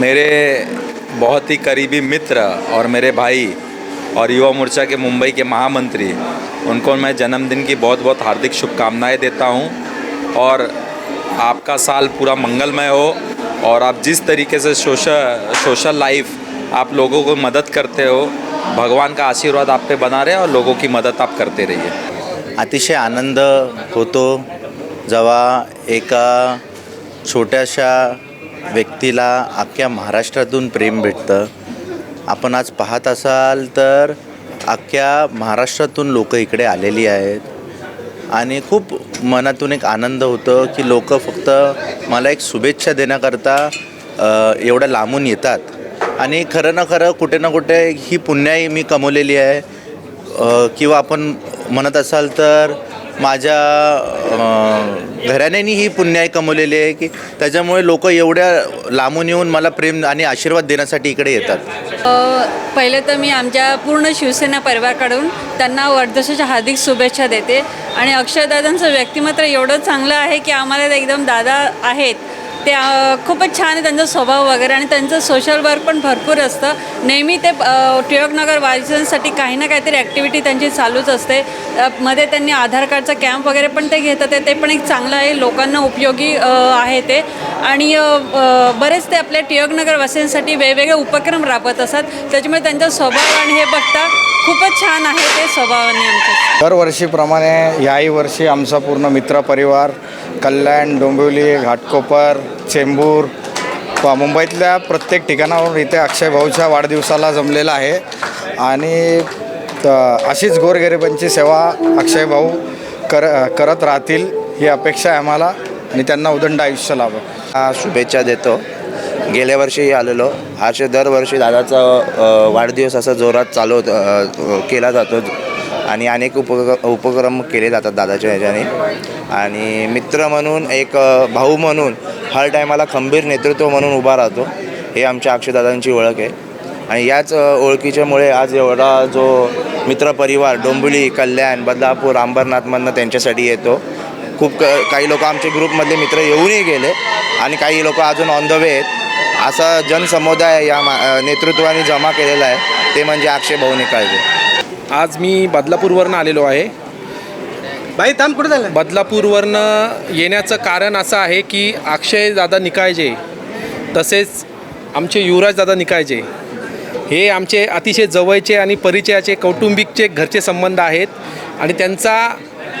मेरे बहुत ही करीबी मित्र और मेरे भाई और युवा मोर्चा के मुंबई के महामंत्री, उनको मैं जन्मदिन की बहुत बहुत हार्दिक शुभकामनाएं देता हूं। और आपका साल पूरा मंगलमय हो और आप जिस तरीके से सोशल लाइफ आप लोगों को मदद करते हो, भगवान का आशीर्वाद आप पे बना रहे और लोगों की मदद आप करते रहिए। अतिशय आनंद होतो जेव्हा एका छोट्याशा व्यक्तीला अख्ख्या महाराष्ट्रातून प्रेम भेटतं। आपण आज पाहत असाल तर अख्ख्या महाराष्ट्रातून लोक इकडे आलेली आहेत आणि खूप मनातून एक आनंद होतो की लोक फक्त मला एक शुभेच्छा देण्याकरता एवढ्या लांबून येतात। आणि खरं ना खरं कुठे ना कुठे ही पुण्याई मी कमवलेली आहे किंवा आपण म्हणत असाल तर माझ्या घराण्यानी ही पुण्याई कमवलेली आहे की त्याच्यामुळे लोक एवढ्या लांबून येऊन मला प्रेम आणि आशीर्वाद देण्यासाठी इकडे येतात। पहिले तर मी आमच्या पूर्ण शिवसेना परिवाराकडून त्यांना वाढदिवसाच्या हार्दिक शुभेच्छा देते। आणि अक्षयदादांचं व्यक्तिमत्व एवढं चांगलं आहे की आम्हाला एकदम दादा आहेत ते खूपच छान आहे त्यांचा स्वभाव वगैरे, आणि त्यांचं सोशल वर्क पण भरपूर असतं। नेहमी ते टिळकनगर वासियांसाठी काही ना काहीतरी ॲक्टिव्हिटी त्यांची चालूच असते। मध्ये त्यांनी आधार कार्डचा कॅम्प वगैरे पण ते घेतात, ते पण एक चांगलं आहे, लोकांना उपयोगी आहे ते। आणि बरेच ते आपल्या टिळकनगर वासियांसाठी वेगवेगळे उपक्रम राबवत असतात, त्याच्यामुळे त्यांचा स्वभाव आणि हे बघता खूपच छान आहे ते स्वभावाने आमचे। दरवर्षीप्रमाणे याही वर्षी आमचा पूर्ण मित्रपरिवार कल्याण, डोंबिवली, घाटकोपर, चेंबूर मुंबईतल्या प्रत्येक ठिकाणावरून इथे अक्षय भाऊच्या वाढदिवसाला जमलेला आहे। आणि अशीच गोरगरिबांची सेवा अक्षय भाऊ करत राहतील ही अपेक्षा आहे आम्हाला आणि त्यांना उदंड आयुष्य लाभो। शुभेच्छा देतो। गेल्या वर्षी आलेलो, असे दरवर्षी दादाचा वाढदिवस असा जोरात केला जातो आणि अनेक उपक्रम केले जातात दादाच्या ह्याच्याने। आणि मित्र म्हणून, एक भाऊ म्हणून हर टायमाला खंबीर नेतृत्व म्हणून उभा राहतो, हे आमच्या अक्षयदादांची ओळख आहे। आणि याच ओळखीच्यामुळे आज एवढा जो मित्रपरिवार डोंबिवली, कल्याण, बदलापूर, अंबरनाथमधनं त्यांच्यासाठी येतो। खूप काही लोक आमचे ग्रुपमधले मित्र येऊनही गेले आणि काही लोक अजून ऑन द वे आहेत। असा जनसमुदाय या नेतृत्वाने जमा केलेला आहे, ते म्हणजे अक्षय भाऊ निकाळजे। आज मी बदलापूरवरनं आलेलो आहे। कुठे झालं? बदलापूरवरनं येण्याचं कारण असं आहे की अक्षयदादा निकाळजे तसेच आमचे युवराजदादा निकाळजे हे आमचे अतिशय जवळचे आणि परिचयाचे कौटुंबिकचे घरचे संबंध आहेत। आणि त्यांचा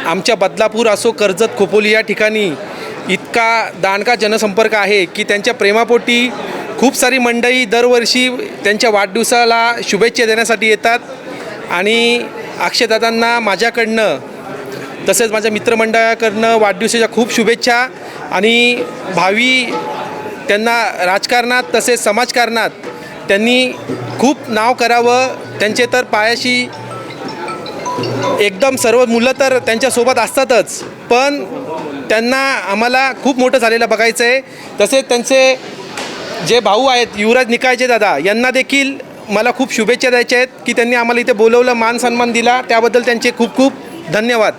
आमच्या बदलापूर असो कर्जत, खोपोली या ठिकाणी इतका दांडका जनसंपर्क आहे की त्यांच्या प्रेमापोटी खूप सारी मंडळी दरवर्षी त्यांच्या वाढदिवसाला शुभेच्छा देण्यासाठी येतात। आणि अक्षयदादांना माझ्याकडनं तसेच माझ्या मित्रमंडळाकडनं वाढदिवसाच्या खूप शुभेच्छा। आणि भावी त्यांना राजकारणात तसेच समाजकारणात त्यांनी खूप नाव करावं। त्यांचे तर पायाशी एकदम सर्व मुलं तर त्यांच्यासोबत असतातच, पण त्यांना आम्हाला खूप मोठं झालेलं बघायचं आहे। तसेच त्यांचे जे भाऊ आहेत युवराज निकाळजे दादा, यांना देखील मला खूप शुभेच्छा द्यायच्या आहेत की त्यांनी आम्हाला इथे बोलवलं, मान सन्मान दिला, त्याबद्दल त्यांचे खूप खूप धन्यवाद।